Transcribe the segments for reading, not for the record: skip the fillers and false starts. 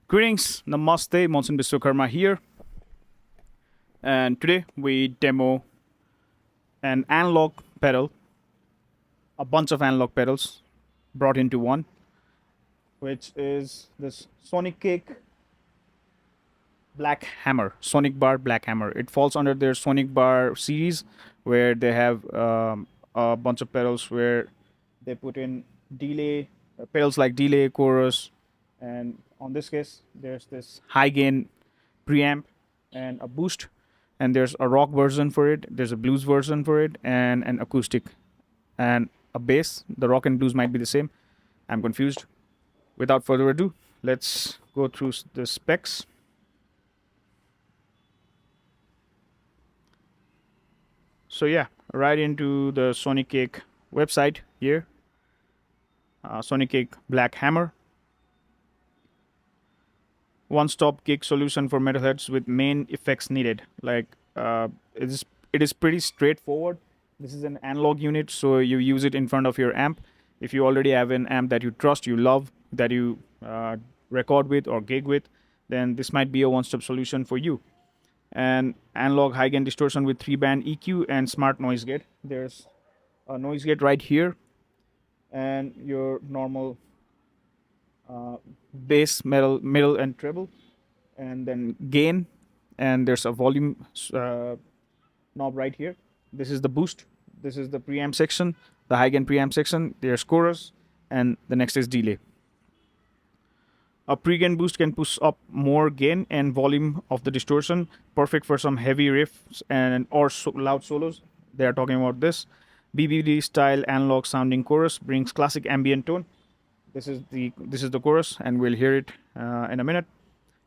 Greetings, Namaste, Monson Biswakarma here, and today we demo an analog pedal, a bunch of analog pedals brought into one, which is this Sonicake Black Hammer, Sonic Bar Black Hammer. It falls under their Sonic Bar series, where they have a bunch of pedals where they put in delay, pedals like delay, chorus, and on this case, there's this high gain preamp and a boost, and there's a rock version for it, there's a blues version for it, and an acoustic and a bass. The rock and blues might be the same. I'm confused. Without further ado, let's go through the specs. So yeah, right into the Sonicake website here. Sonicake Black Hammer, one-stop gig solution for metalheads with main effects needed. Like it is pretty straightforward. This is an analog unit, so you use it in front of your amp. If you already have an amp that you trust, you love, that you record with or gig with, then this might be a one-stop solution for you. And analog high gain distortion with 3-band EQ and smart noise gate. There's a noise gate right here, and your normal bass, middle, and treble, and then gain, and there's a volume knob right here. This is the boost. This is the preamp section, the high gain preamp section. There's chorus, and the next is delay. A pre-gain boost can push up more gain and volume of the distortion, perfect for some heavy riffs and or loud solos. They are talking about this. BBD style analog sounding chorus brings classic ambient tone. This is the chorus, and we'll hear it in a minute.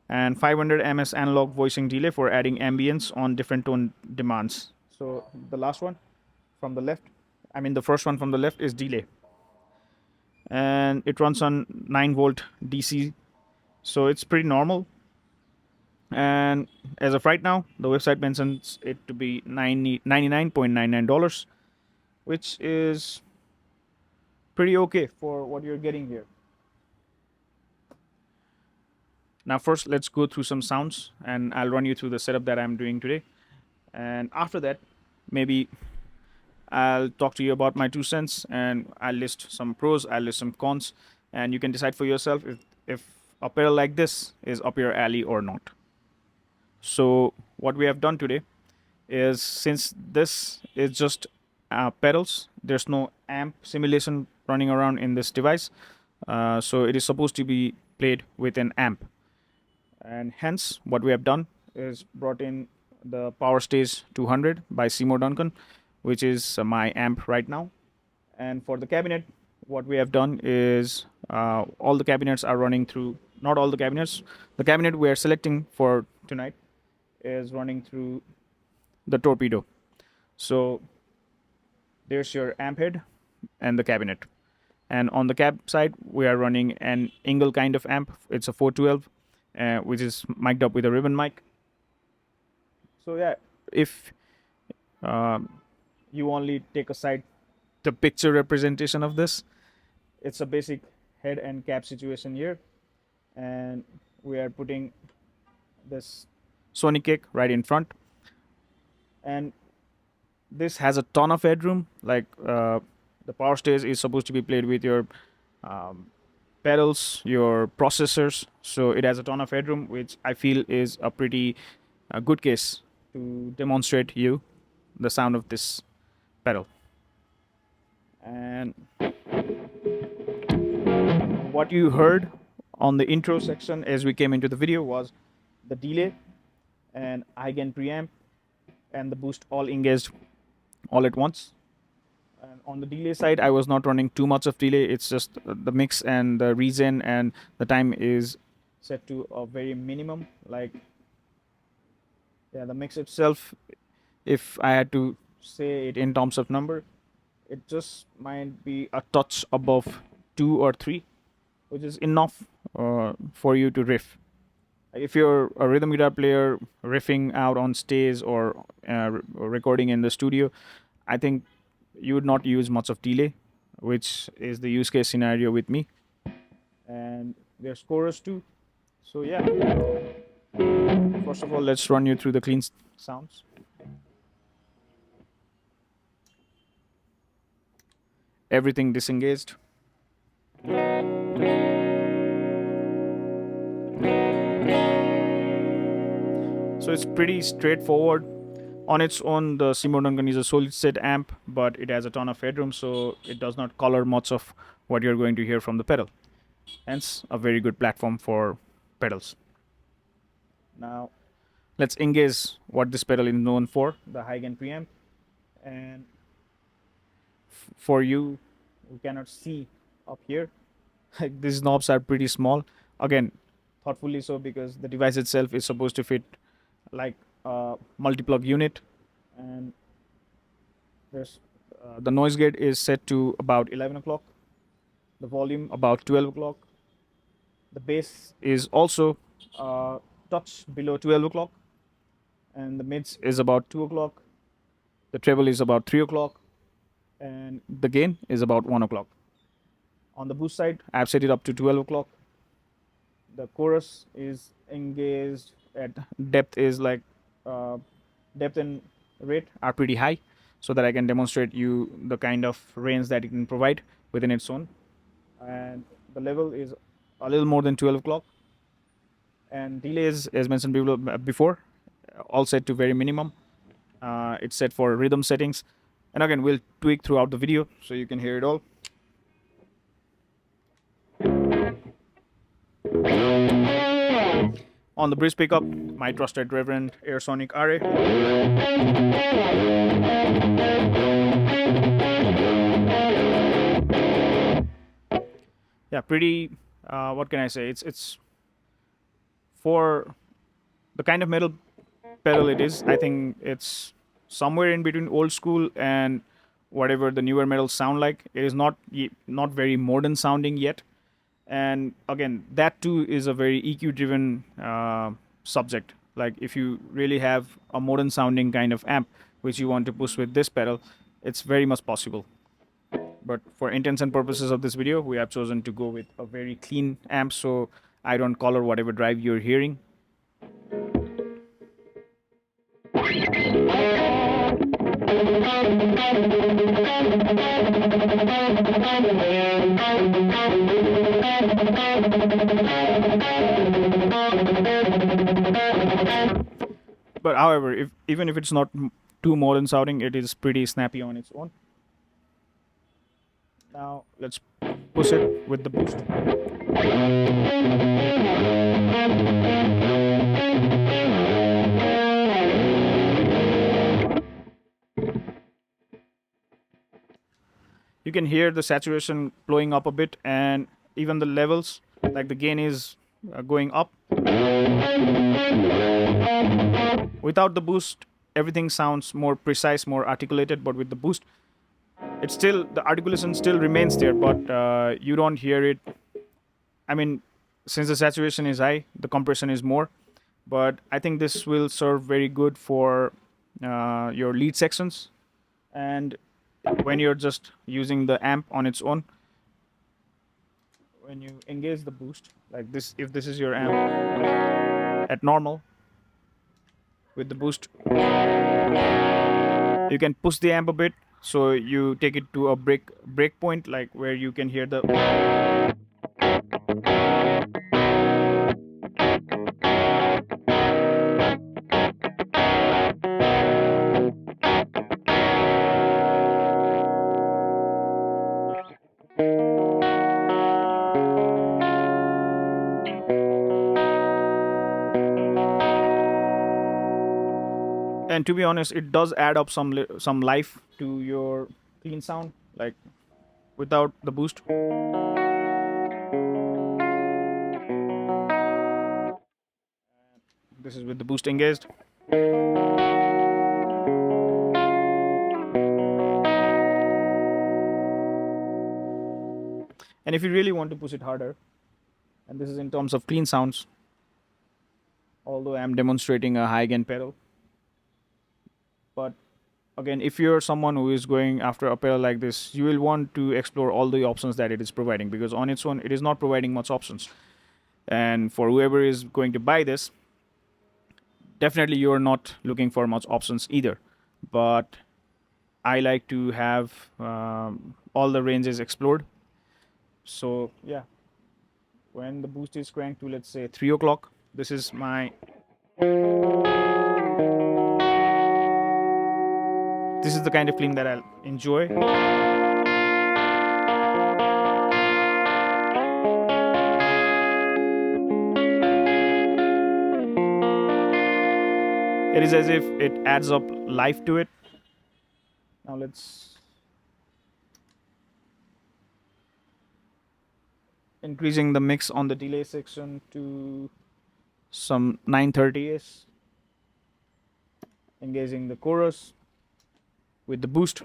And 500 ms analog voicing delay for adding ambience on different tone demands. So the last one from the left, the first one from the left is delay, and it runs on 9-volt DC, so it's pretty normal. And as of right now, the website mentions it to be $99.99, which is pretty okay for what you're getting here. Now first, let's go through some sounds, and I'll run you through the setup that I'm doing today. And after that, maybe I'll talk to you about my 2 cents, and I'll list some pros, I'll list some cons, and you can decide for yourself if a pedal like this is up your alley or not. So what we have done today is, since this is just pedals, there's no amp simulation running around in this device, so it is supposed to be played with an amp. And hence, what we have done is brought in the Power Stage 200 by Seymour Duncan, which is my amp right now. And for the cabinet, what we have done is all the cabinets are running through, not all the cabinets, the cabinet we are selecting for tonight is running through the Torpedo. So there's your amp head and the cabinet. And on the cab side, we are running an Engel kind of amp. It's a 412, which is mic'd up with a ribbon mic. So yeah, if you only take aside the picture representation of this, it's a basic head and cap situation here. And we are putting this Sonicake right in front. And this has a ton of headroom. Like the power stage is supposed to be played with your pedals, your processors, so it has a ton of headroom, which I feel is a pretty good case to demonstrate you the sound of this pedal. And what you heard on the intro section as we came into the video was the delay and high gain preamp and the boost all engaged all at once. And on the delay side, I was not running too much of delay. It's just the mix and the reason, and the time is set to a very minimum. Like, yeah, the mix itself, if I had to say it in terms of number, it just might be a touch above 2 or 3, which is enough for you to riff. If you're a rhythm guitar player riffing out on stage or recording in the studio, I think you would not use much of delay, which is the use case scenario with me. And there's chorus too. So yeah, first of all, let's run you through the clean sounds. Everything disengaged. So it's pretty straightforward. On its own, the Seymour Duncan is a solid state amp, but it has a ton of headroom, so it does not color much of what you're going to hear from the pedal. Hence, a very good platform for pedals. Now, let's engage what this pedal is known for, the high gain preamp. And for you who cannot see up here, like these knobs are pretty small. Again, thoughtfully so, because the device itself is supposed to fit like a multi-plug unit. And there's the noise gate is set to about 11 o'clock, the volume about 12 o'clock. The bass is also touch below 12 o'clock, and the mids is about 2 o'clock. The treble is about 3 o'clock, and the gain is about 1 o'clock. On the boost side, I've set it up to 12 o'clock. The chorus is engaged at depth is like uh, depth and rate are pretty high, so that I can demonstrate you the kind of range that it can provide within its own. And the level is a little more than 12 o'clock. And delays, as mentioned before, all set to very minimum. It's set for rhythm settings, and again we'll tweak throughout the video so you can hear it all. On the bridge pickup, my trusted Reverend Airsonic RA. Yeah, pretty. What can I say? It's for the kind of metal pedal it is. I think it's somewhere in between old school and whatever the newer metals sound like. It is not very modern sounding yet. And again, that too is a very EQ driven subject. Like if you really have a modern sounding kind of amp which you want to push with this pedal, it's very much possible. But for intents and purposes of this video, we have chosen to go with a very clean amp, so I don't color whatever drive you're hearing. But however, even if it's not too modern sounding, it is pretty snappy on its own. Now let's push it with the boost. You can hear the saturation blowing up a bit, and even the levels, like the gain is going up. Without the boost, everything sounds more precise, more articulated, but with the boost, it's still, the articulation still remains there, but you don't hear it. I mean, since the saturation is high, the compression is more, but I think this will serve very good for your lead sections. And when you're just using the amp on its own, when you engage the boost like this, if this is your amp at normal with the boost, you can push the amp a bit, so you take it to a break point, like where you can hear the. And to be honest, it does add up some life to your clean sound, like without the boost. This is with the boost engaged. And if you really want to push it harder, and this is in terms of clean sounds, although I'm demonstrating a high gain pedal, but again, if you're someone who is going after a pedal like this, you will want to explore all the options that it is providing, because on its own it is not providing much options. And for whoever is going to buy this, definitely you're not looking for much options either. But I like to have all the ranges explored. So yeah, when the boost is cranked to, let's say, 3 o'clock, this is my this is the kind of clean that I'll enjoy. It is as if it adds up life to it. Now let's increasing the mix on the delay section to some 930s, engaging the chorus with the boost.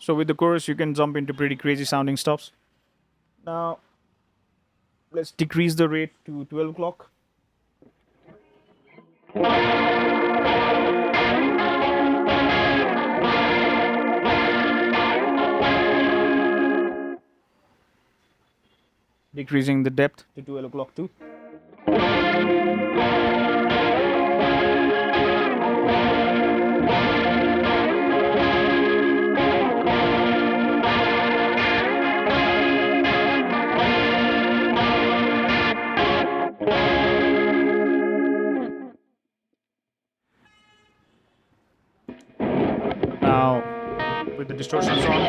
So with the chorus, you can jump into pretty crazy sounding stuffs. Now let's decrease the rate to 12 o'clock. Decreasing the depth to 12 o'clock too. Now with the distortions on.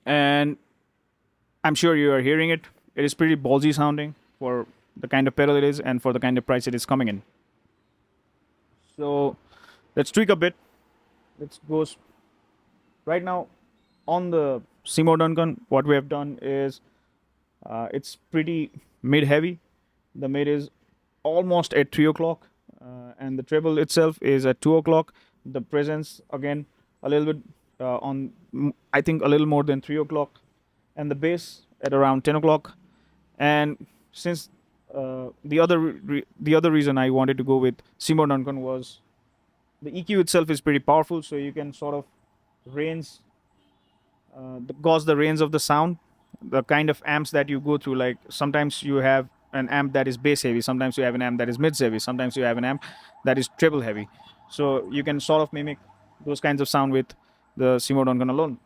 And I'm sure you are hearing it. It is pretty ballsy sounding for the kind of pedal it is and for the kind of price it is coming in. So let's tweak a bit. Let's go right now on the Seymour Duncan. What we have done is it's pretty mid heavy. The mid is almost at 3 o'clock, and the treble itself is at 2 o'clock. The presence again a little bit I think a little more than 3 o'clock, and the bass at around 10 o'clock. And since the other reason I wanted to go with Seymour Duncan was the EQ itself is pretty powerful, so you can sort of range gauge the range of the sound, the kind of amps that you go through. Like sometimes you have an amp that is bass heavy, sometimes you have an amp that is mid heavy, sometimes you have an amp that is treble heavy. So you can sort of mimic those kinds of sound with the Seymour Duncan alone.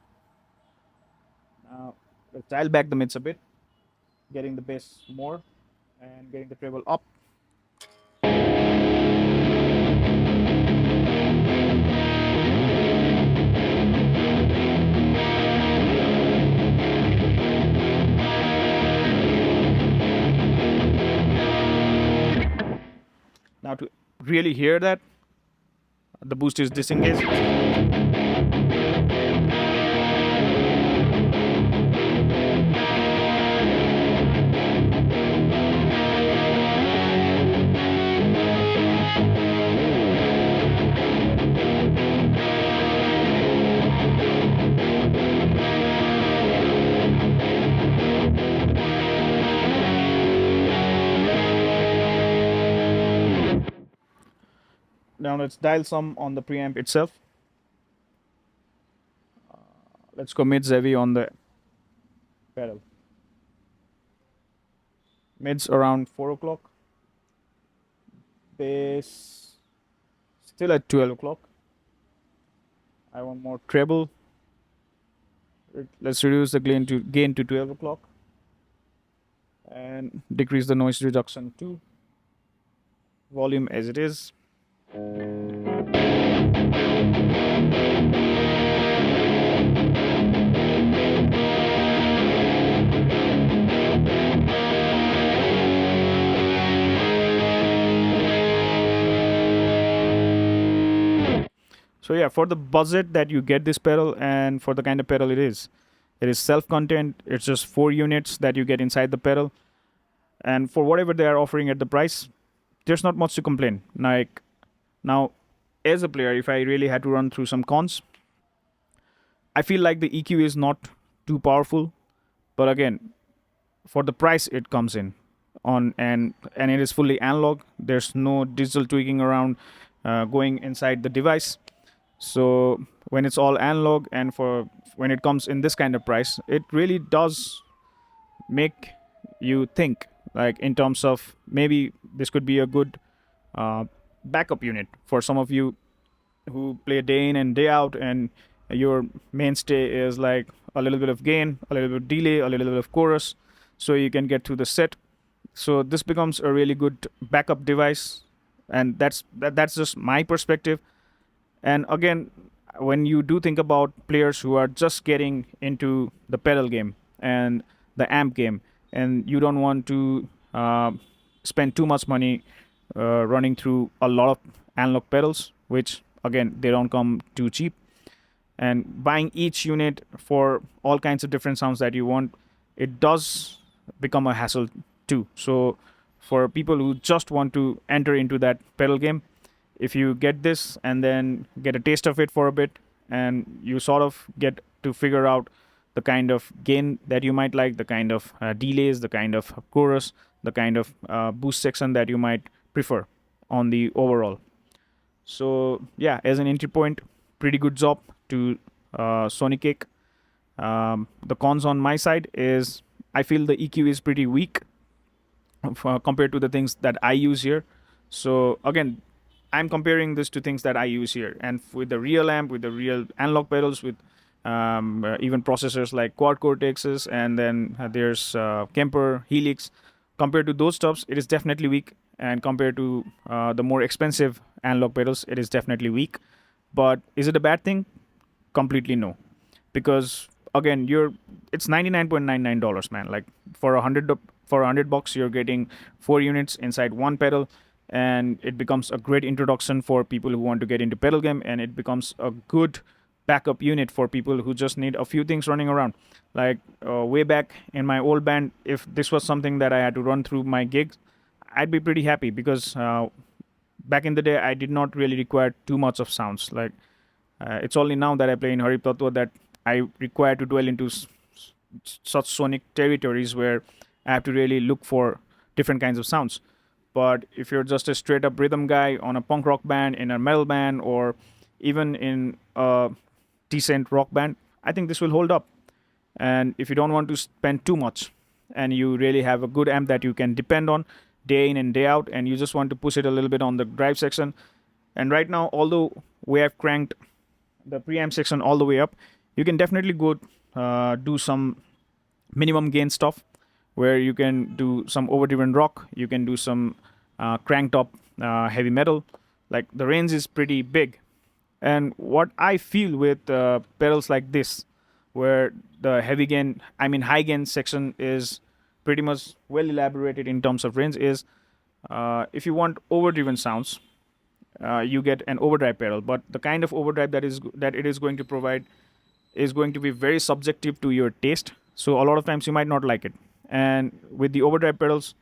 Now let's dial back the mids a bit, getting the bass more and getting the treble up. Now to really hear that, the boost is disengaged. Now let's dial some on the preamp itself. Let's go mids heavy on the pedal. Mids around 4 o'clock. Bass still at 12 o'clock. I want more treble. Let's reduce the gain to 12 o'clock and decrease the noise reduction to volume as it is. So yeah, for the budget that you get this pedal and for the kind of pedal it is self-contained. It's just 4 units that you get inside the pedal, and for whatever they are offering at the price, there's not much to complain. Like now, as a player, if I really had to run through some cons, I feel like the EQ is not too powerful, but again, for the price it comes in on, and it is fully analog. There's no digital tweaking around going inside the device. So when it's all analog and for when it comes in this kind of price, it really does make you think, like in terms of maybe this could be a good uh, backup unit for some of you who play day in and day out, and your mainstay is like a little bit of gain, a little bit of delay, a little bit of chorus, so you can get through the set. So this becomes a really good backup device, and that's just my perspective. And again, when you do think about players who are just getting into the pedal game and the amp game, and you don't want to spend too much money running through a lot of analog pedals, which again they don't come too cheap, and buying each unit for all kinds of different sounds that you want, it does become a hassle too. So for people who just want to enter into that pedal game, if you get this and then get a taste of it for a bit, and you sort of get to figure out the kind of gain that you might like, the kind of delays, the kind of chorus, the kind of boost section that you might prefer on the overall. So yeah, as an entry point, pretty good job to Sonicake. The cons on my side is I feel the EQ is pretty weak compared to the things that I use here. So again, I'm comparing this to things that I use here, and with the real amp, with the real analog pedals, with even processors like Quad Cortexes, and then there's Kemper, Helix. Compared to those stuffs, it is definitely weak, and compared to the more expensive analog pedals, it is definitely weak. But is it a bad thing? Completely no, because again, it's $99.99, man. Like for $100, you're getting 4 units inside one pedal, and it becomes a great introduction for people who want to get into pedal game, and it becomes a good backup unit for people who just need a few things running around. Like way back in my old band, if this was something that I had to run through my gigs, I'd be pretty happy, because back in the day I did not really require too much of sounds. Like it's only now that I play in Hari Tattva that I require to dwell into such sonic territories where I have to really look for different kinds of sounds. But if you're just a straight up rhythm guy on a punk rock band, in a metal band, or even in a decent rock band, I think this will hold up. And if you don't want to spend too much, and you really have a good amp that you can depend on day in and day out, and you just want to push it a little bit on the drive section, and right now, although we have cranked the preamp section all the way up, you can definitely go do some minimum gain stuff, where you can do some overdriven rock, you can do some cranked up heavy metal. Like the range is pretty big. And what I feel with pedals like this, where the high gain section is pretty much well elaborated in terms of range, is if you want overdriven sounds, you get an overdrive pedal. But the kind of overdrive that it is going to provide is going to be very subjective to your taste. So a lot of times you might not like it. And with the overdrive pedals,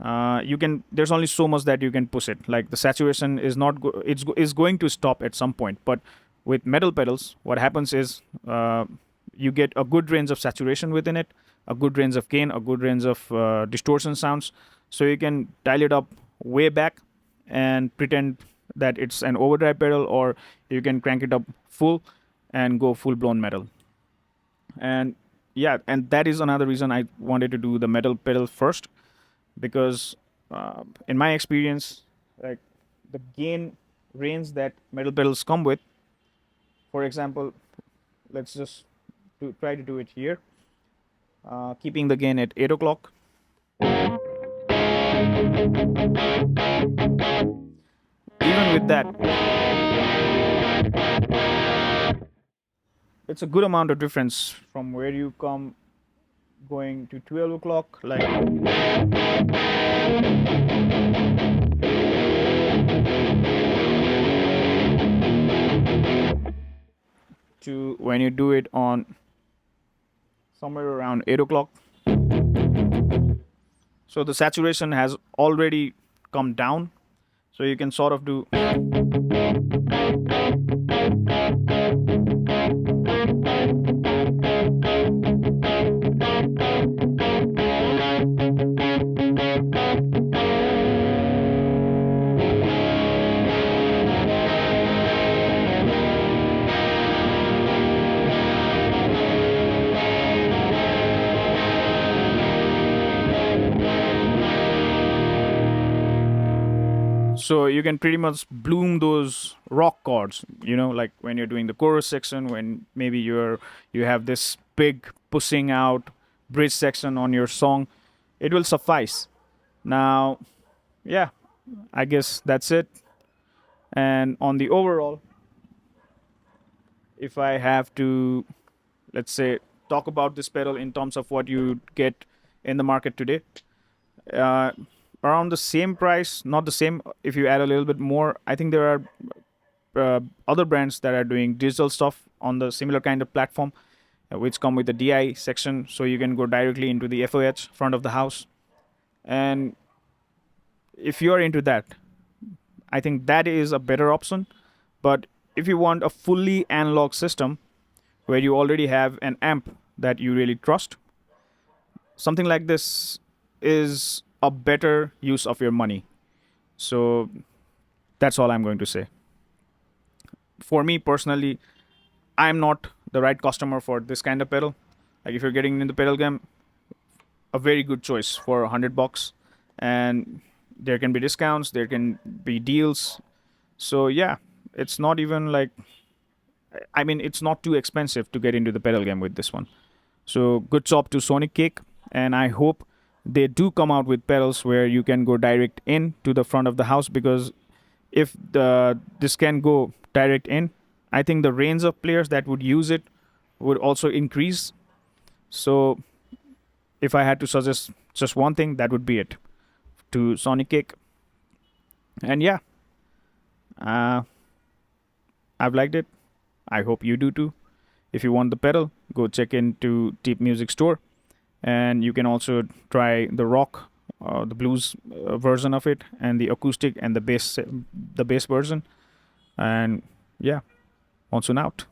there's only so much that you can push it. Like the saturation is not is going to stop at some point. But with metal pedals, what happens is you get a good range of saturation within it, a good range of gain, a good range of distortion sounds. So you can dial it up way back and pretend that it's an overdrive pedal, or you can crank it up full and go full blown metal. And yeah, and that is another reason I wanted to do the metal pedal first, because in my experience, like the gain range that metal pedals come with, for example, let's just try to do it here, keeping the gain at 8 o'clock. Even with that, it's a good amount of difference from where you come going to 12 o'clock, like, to when you do it on somewhere around 8 o'clock. So the saturation has already come down. So you can sort of do. So you can pretty much bloom those rock chords, like when you're doing the chorus section, when maybe you have this big pushing out bridge section on your song, it will suffice. Now, yeah, I guess that's it. And on the overall, if I have to, let's say, talk about this pedal in terms of what you get in the market today, uh, around the same price, not the same, if you add a little bit more, I think there are other brands that are doing digital stuff on the similar kind of platform, which come with the DI section, so you can go directly into the FOH, front of the house. And if you are into that, I think that is a better option. But if you want a fully analog system where you already have an amp that you really trust, something like this is a better use of your money. So that's all I'm going to say. For me personally, I'm not the right customer for this kind of pedal. Like if you're getting in the pedal game, a very good choice for $100, and there can be discounts, there can be deals. So yeah, it's not even like, I mean, it's not too expensive to get into the pedal game with this one. So good job to Sonicake, and I hope they do come out with pedals where you can go direct in to the front of the house, because if this can go direct in, I think the range of players that would use it would also increase. So if I had to suggest just one thing, that would be it to Sonicake. And yeah, uh, I've liked it. I hope you do too. If you want the pedal, go check into Deep Music Store, and you can also try the rock, the blues version of it, and the acoustic and the bass version. And yeah, on soon out.